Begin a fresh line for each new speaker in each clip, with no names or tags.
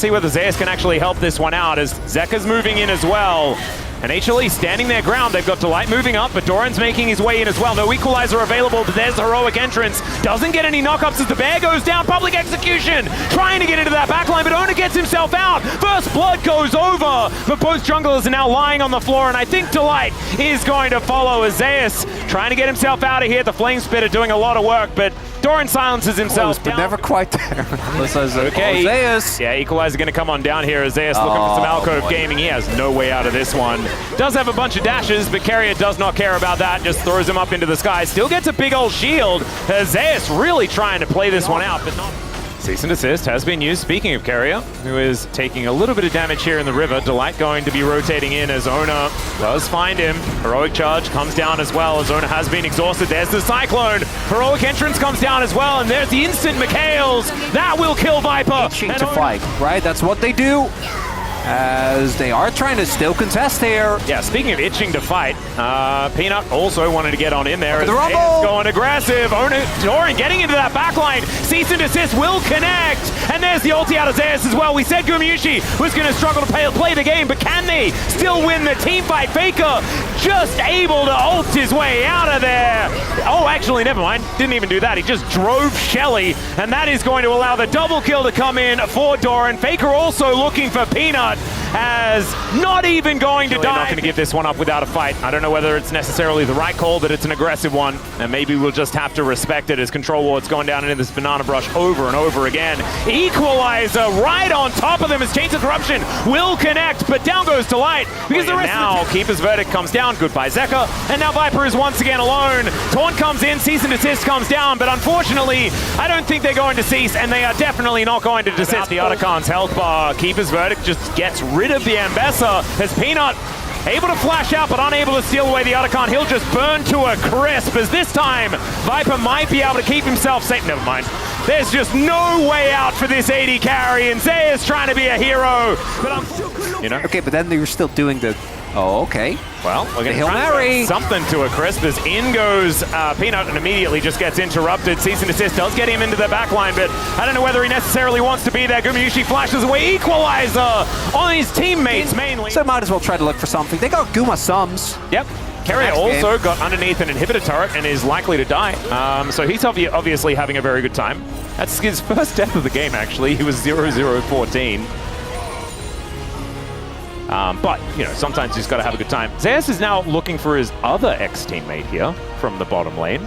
see whether Zeus can actually help this one out as Zeka's moving in as well. And HLE standing their ground. They've got Delight moving up, but Doran's making his way in as well. No equalizer available, but there's the heroic entrance. Doesn't get any knockups as the bear goes down. Public execution, trying to get into that backline, but Ona gets himself out. First blood goes over, but both junglers are now lying on the floor, and I think Delight is going to follow as Zeus trying to get himself out of here. The Flame Spitter doing a lot of work, but Doran silences himself.
But never quite there.
Okay.
Zeus.
Yeah, equalizer going to come on down here as Zeus looking for some alcove gaming. He has no way out of this one. Does have a bunch of dashes, but Carrier does not care about that. Just throws him up into the sky. Still gets a big old shield. Zeus really trying to play this one out, but not. Cease and desist has been used. Speaking of Carrier, who is taking a little bit of damage here in the river. Delight going to be rotating in as Ona does find him. Heroic charge comes down as well as Ona has been exhausted. There's the Cyclone. Heroic entrance comes down as well, and there's the instant McHale's. That will kill Viper.
Itching to fight, right? That's what they do. As they are trying to still contest here.
Yeah, speaking of itching to fight, Peanut also wanted to get on in there.
The rumble!
Going aggressive. Doran getting into that backline. Cease and desist will connect. And there's the ulti out of Zeus as well. We said Gumayusi was going to struggle to play the game, but can they still win the team fight? Faker just able to ult his way out of there. Oh, actually, never mind. Didn't even do that. He just drove Shelly, and that is going to allow the double kill to come in for Doran. Faker also looking for Peanut, as not even going to die. Not going to give this one up without a fight. I don't know whether it's necessarily the right call, but it's an aggressive one, and maybe we'll just have to respect it as Control Ward's going down into this banana brush over and over again. Equalizer right on top of them as Chains of Corruption will connect, but down goes Delight because the rest now Keeper's Verdict comes down. Goodbye Zeka, and now Viper is once again alone. Taunt comes in, Cease and Desist comes down, but unfortunately I don't think they're going to cease, and they are definitely not going to desist. The Otacons health bar. Keeper's Verdict just gets rid of the Ambessa as Peanut able to flash out but unable to steal away the Otacon. He'll just burn to a crisp as this time Viper might be able to keep himself safe. Never mind. There's just no way out for this AD carry, and Zeus trying to be a hero. But
Okay, but then they were still doing the... Oh, okay.
Well, we're going to try something to a crisp as in goes Peanut and immediately just gets interrupted. Cease and desist does get him into the backline, but I don't know whether he necessarily wants to be there. Gumayusi flashes away. Equalizer on his teammates mainly.
So might as well try to look for something. They got Guma Sums.
Yep. Carrier also got underneath an inhibitor turret and is likely to die. So he's obviously having a very good time. That's his first death of the game, actually. He was 0-0-14. But, you know, sometimes he's got to have a good time. Zeus is now looking for his other ex-teammate here from the bottom lane.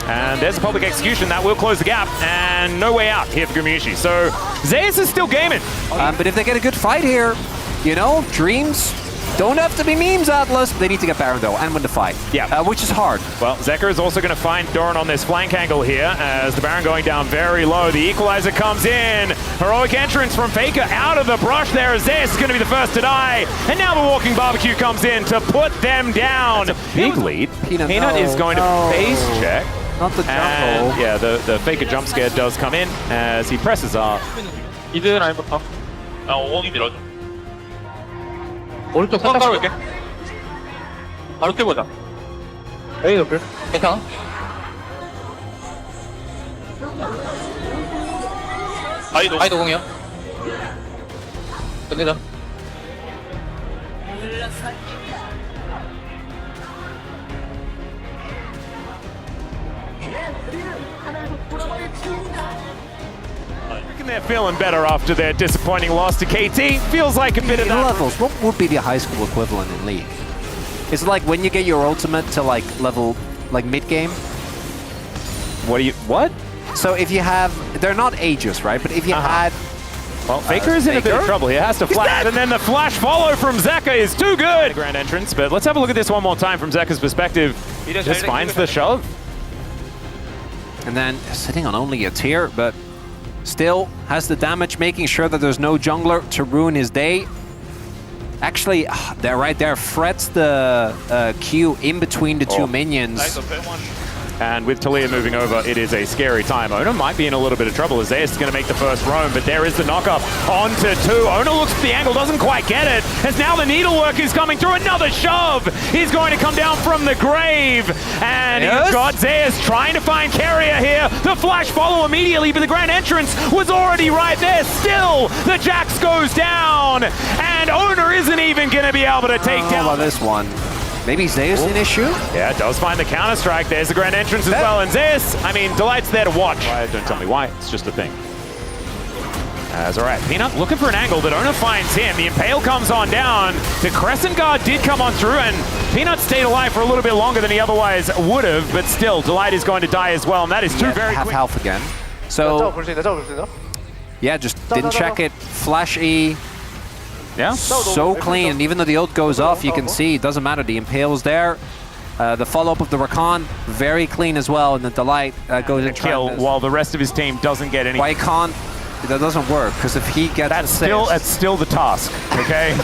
And there's a public execution that will close the gap, and no way out here for Gumayusi. So Zeus is still gaming.
But if they get a good fight here, you know, dreams don't have to be memes, Atlas. They need to get Baron, though, and win the fight.
Yeah.
Which is hard.
Well, Zeka is also going to find Doran on this flank angle here as the Baron going down very low. The equalizer comes in. Heroic entrance from Faker out of the brush there as Zeus is going to be the first to die. And now the walking barbecue comes in to put them down. Big lead. Peanut is going to face check.
Not the jungle.
And yeah, the Faker jump scare does come in as he presses R.
미드 라인부터. 오공이 밀어줘. 오른쪽 선 깔아볼게. 바로 껴보자. 에이 노플. 괜찮아? 아이도 공이요. 끝내자.
They're feeling better after their disappointing loss to KT. Feels like a bit of that.
Levels, what would be the high school equivalent in League? Is it like when you get your ultimate to like level, like mid-game?
What?
So if you have, they're not ages, right? But if you had...
Well, Faker is in a bit of trouble. He has to flash, and then the flash follow from Zeka is too good. Grand entrance, but let's have a look at this one more time from Zeka's perspective. He just finds the shove.
And then sitting on only a tier, but still has the damage, making sure that there's no jungler to ruin his day. Actually, they're right there, frets the Q in between the two minions.
And with Talia moving over, it is a scary time. Ona might be in a little bit of trouble as Zeus is going to make the first roam, but there is the knockup onto 2. Ona looks at the angle, doesn't quite get it, as now the needlework is coming through. Another shove is going to come down from the grave, and he's got Zeus trying to find Carrier here. The flash follow immediately, but the grand entrance was already right there. Still, the Jax goes down, and Ona isn't even going to be able to take down
this one. Maybe Zeus an issue?
Yeah, does find the counter-strike. There's the grand entrance as well. And Zeus, I mean, Delight's there to watch. Don't tell me why. It's just a thing. All right, Peanut looking for an angle that Ona finds him. The Impale comes on down. The Crescent Guard did come on through, and Peanut stayed alive for a little bit longer than he otherwise would have, but still, Delight is going to die as well, and that is two very
half
quick.
health again. So, yeah, just didn't check it. Flash E.
Yeah.
So clean, and even though the ult goes off, you can see it doesn't matter. The Impale's there. The follow-up of the Rakan, very clean as well, and the Delight goes in
kill while the rest of his team doesn't get any.
Why can't? That doesn't work, because if he gets
that's still the task, okay?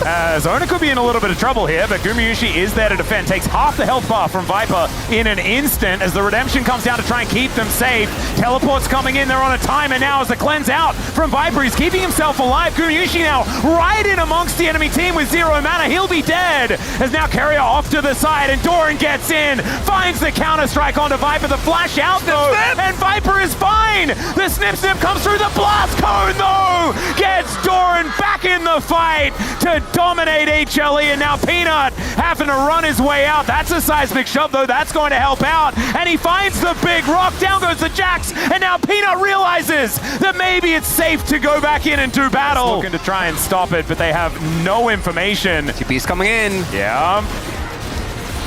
Ona could be in a little bit of trouble here, but Gumayusi is there to defend. Takes half the health bar from Viper in an instant as the Redemption comes down to try and keep them safe. Teleport's coming in, they're on a timer now as the cleanse out from Viper. He's keeping himself alive. Gumayusi now right in amongst the enemy team with 0 mana. He'll be dead as now Carrier off to the side and Doran gets in, finds the counter-strike onto Viper. The flash out though, and Viper is fine. The snip comes through. The blast cone though gets Doran back in the fight to dominate HLE, and now Peanut having to run his way out. That's a seismic shove though, that's going to help out, and he finds the big rock. Down goes the Jax, and now Peanut realizes that maybe it's safe to go back in and do battle. Looking to try and stop it, but they have no information.
TP's coming in.
Yeah.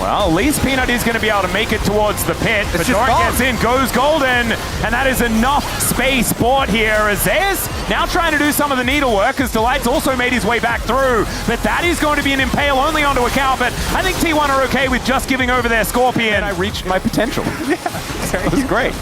Well, at least Peanut is going to be able to make it towards the pit, but Doran gets in, goes golden, and that is enough space bought here. Zeus now trying to do some of the needlework, as Delight's also made his way back through, but that is going to be an Impale only onto a cow, but I think T1 are okay with just giving over their Scorpion. And I reached my potential. Yeah, that was great.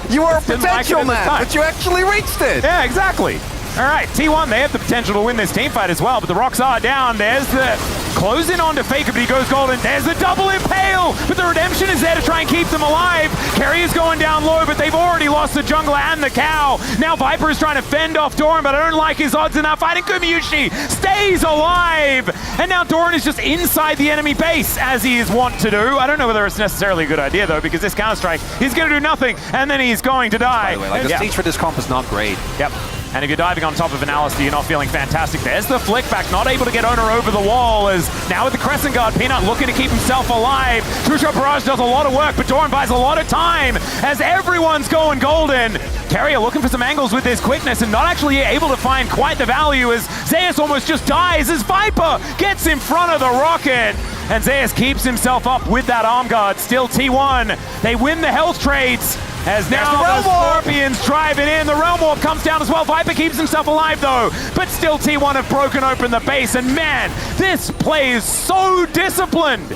You were a potential man, but you actually reached it.
Yeah, exactly. All right, T1, they have the potential to win this team fight as well, but the rocks are down. There's the closing on to Faker, but he goes golden. There's the double Impale, but the Redemption is there to try and keep them alive. Carrier's going down low, but they've already lost the jungler and the cow. Now Viper is trying to fend off Doran, but I don't like his odds in that fight, and Gumayusi stays alive. And now Doran is just inside the enemy base, as he is wont to do. I don't know whether it's necessarily a good idea, though, because this counter-strike, he's going to do nothing, and then he's going to die.
By the way, like, the stage for this comp is not great.
Yep. And if you're diving on top of an Alistair, you're not feeling fantastic. There's the flick back, not able to get Ona over the wall, as now with the Crescent Guard, Peanut looking to keep himself alive. Two-Shot Barrage does a lot of work, but Doran buys a lot of time as everyone's going golden. Carrier looking for some angles with his quickness and not actually able to find quite the value, as Zeus almost just dies as Viper gets in front of the rocket. And Zeus keeps himself up with that arm guard. Still T1, they win the health trades. As now the Scorpions driving in. The Realm Warp comes down as well. Viper keeps himself alive though, but still T1 have broken open the base, and man, this play is so disciplined.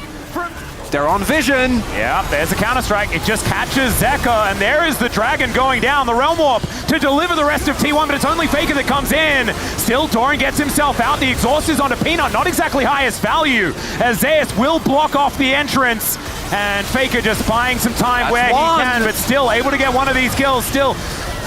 They're on vision.
Yeah, there's a counter-strike. It just catches Zeka, and there is the Dragon going down. The Realm Warp to deliver the rest of T1, but it's only Faker that comes in. Still, Doran gets himself out. The exhaust is onto Peanut, not exactly highest value, as Zeus will block off the entrance. And Faker just buying some time where he can, but still able to get one of these kills. Still,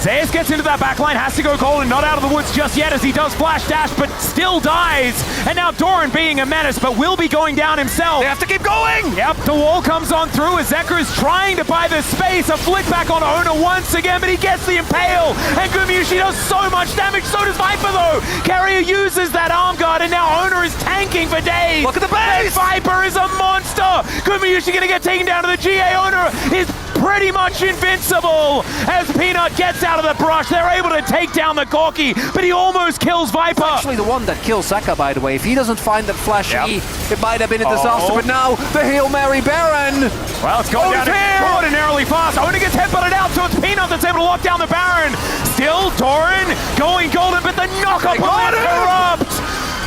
Zeus gets into that backline, has to go golden, not out of the woods just yet as he does flash dash, but still dies. And now Doran being a menace, but will be going down himself.
They have to keep going!
Yep, the wall comes on through as Zeka is trying to buy the space. A flick back on Ona once again, but he gets the Impale. And Gumayusi does so much damage, so does Viper though. Carrier uses that arm guard, and now Ona is tanking for days.
Look at the base!
And Viper is a monster! Gumayusi gonna get taken down to the GA. Ona is pretty much invincible as Peanut gets out of the brush. They're able to take down the Corki, but he almost kills Viper.
It's actually the one that kills Zeka, by the way. If he doesn't find that flash E, it might have been a disaster, but now the Hail Mary Baron.
Well, it's going down extraordinarily fast. Ona gets headbutted out, so it's Peanut that's able to lock down the Baron. Still, Doran going golden, but the knockup will interrupt.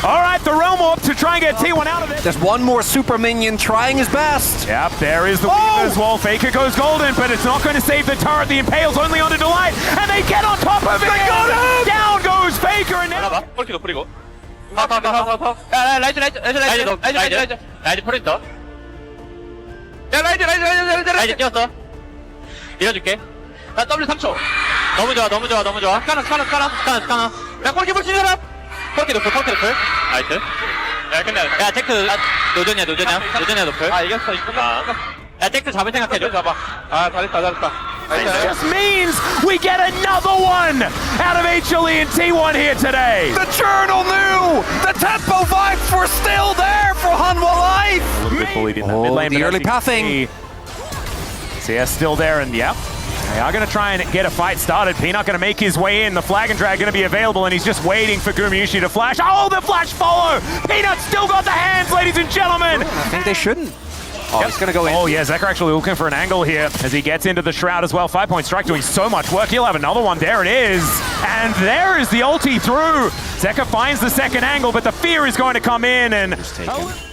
All right, the Realm Warp to try and get T1 out of it.
There's one more super minion trying his best.
Yep, there is the Weaver as well. Faker goes golden, but it's not going to save the turret. The Impale's only onto Delight, and they get on top of it.
They got him!
Down goes Faker, and now...
폴키도 뿌리고. 야, 라이즈 뿌린다. 야, 라이즈 뛰었어. 밀어줄게. 나 W 3초. 너무 좋아, 너무 좋아, 너무 좋아. 까나. 야, 꼬르기 볼수 있는 사람. 꼬르기 높을. 나이스. 야, 근데 야, 잭스 노전이야. 높을. 아, 이겼어. 야, 잭스 잡을 생각해줘. 잡아. 아, 잘했다.
This just means we get another one out of HLE and T1 here today.
The journal knew! The tempo vibes were still there for Hanwha Life!
A little bit bullied in that
Oh,
mid lane,
the
but
early
as you can
pathing.
see, CS still there, and yeah, they are going to try and get a fight started. Peanut going to make his way in. The flag and drag going to be available, and he's just waiting for Gumayusi to flash. Oh, the flash follow! Peanut still got the hands, ladies and gentlemen!
I think they shouldn't. Oh, he's gonna go in.
Oh yeah, Zeka actually looking for an angle here as he gets into the Shroud as well. 5-point strike doing so much work. He'll have another one. There it is. And there is the ulti through. Zeka finds the second angle, but the fear is going to come in and...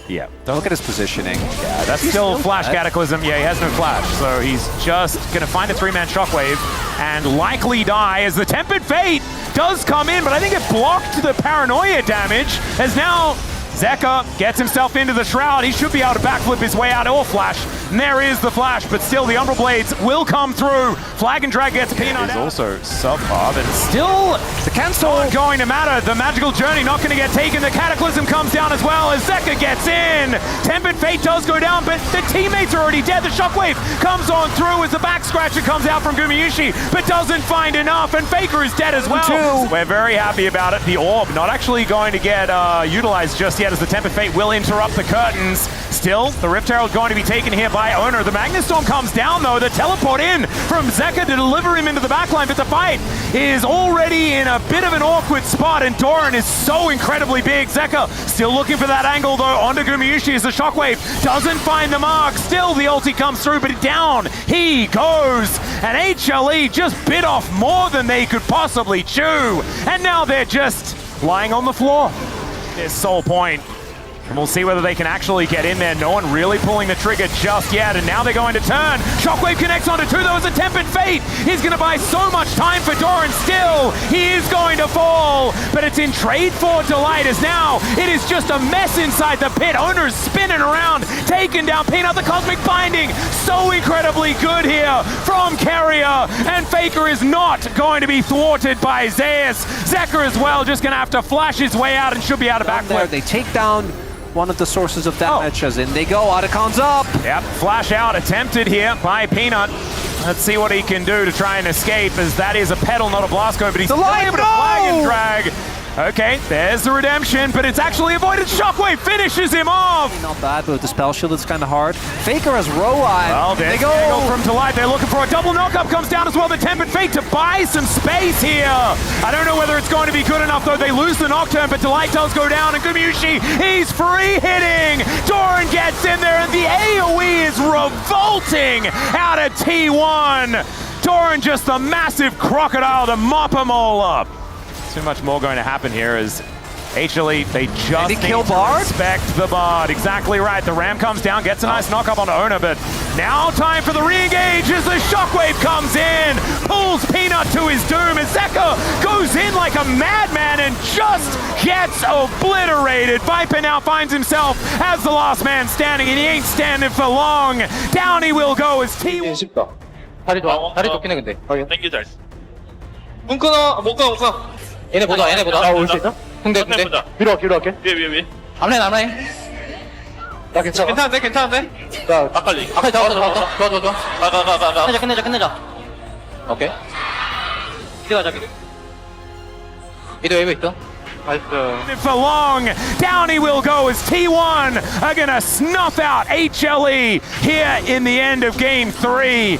Yeah.
Look at his positioning.
Yeah, that's still Flash Cataclysm. Yeah, he has no flash. So he's just going to find a 3-man Shockwave and likely die as the Tempered Fate does come in, but I think it blocked the Paranoia damage as now Zeka gets himself into the Shroud. He should be able to backflip his way out or flash. And there is the flash, but still the Umbral Blades will come through. Flag and Drag gets Peanut out. Also subpar, but still the cancel not going to matter. The Magical Journey not going to get taken. The Cataclysm comes down as well as Zeka gets in. Tempered Fate does go down, but the teammates are already dead. The Shockwave comes on through as the back scratcher comes out from Gumayusi, but doesn't find enough, and Faker is dead as well. We're very happy about it. The Orb not actually going to get utilized just yet as the Tempered Fate will interrupt the curtains. Still, the Rift Herald going to be taken here by Owner. The Magnustorm comes down though. The teleport in from Zeka to deliver him into the backline, but the fight is already in a bit of an awkward spot, and Doran is so incredibly big. Zeka still looking for that angle though onto Gumayusi as the Shockwave doesn't find the mark. Still the ulti comes through, but down he goes. And HLE just bit off more than they could possibly chew. And now they're just lying on the floor. There's Soul Point. And we'll see whether they can actually get in there. No one really pulling the trigger just yet, and now they're going to turn. Shockwave connects onto two, though, as a Tempered Fate. He's going to buy so much time for Doran still. He is going to fall, but it's in trade for Delight, as now it is just a mess inside the pit. Owner's spinning around, taking down Peanut. The Cosmic Binding, so incredibly good here from Carrier, and Faker is not going to be thwarted by Zeus. Zeka as well, just going to have to flash his way out and should be out of backflip.
They take down one of the sources of damage, as in they go. Otacon's up.
Yep, flash out attempted here by Peanut. Let's see what he can do to try and escape, as that is a pedal, not a blast cone, but he's still able to flag and drag. Okay, there's the redemption, but it's actually avoided. Shockwave finishes him off.
Not bad, but with the spell shield, it's kind of hard. Faker has Roa.
Well, they go from Delight. They're looking for a double knock-up. Comes down as well. The Tempered Fate to buy some space here. I don't know whether it's going to be good enough, though. They lose the Nocturne, but Delight does go down. And Gumayusi, he's free hitting. Doran gets in there, and the AoE is revolting out of T1. Doran just a massive crocodile to mop them all up. Too much more going to happen here as HLE, they just need to respect the Bard. Exactly right. The Ram comes down, gets a nice knock-up on Owner, but now time for the re-engage as the Shockwave comes in, pulls Peanut to his doom, as Zeka goes in like a madman and just gets obliterated. Viper now finds himself as the last man standing, and he ain't standing for long. Down he will go as T.
쉽다. 다리 좋아. 다리 좋긴 해 근데. 땡큐 잘. 문 끊어. 못 끊어. 얘네 보자. 올 수 있어? 근데. 위로 갈게. 위에. 앞라인. 나 괜찮은데? 나 아칼리 잡았어. 좋아. 가. 끝내자. 오케이. 뛰어가자. 미드 웨이브 있어.
For long, down he will go as T1 are gonna snuff out HLE here in the end of game 3.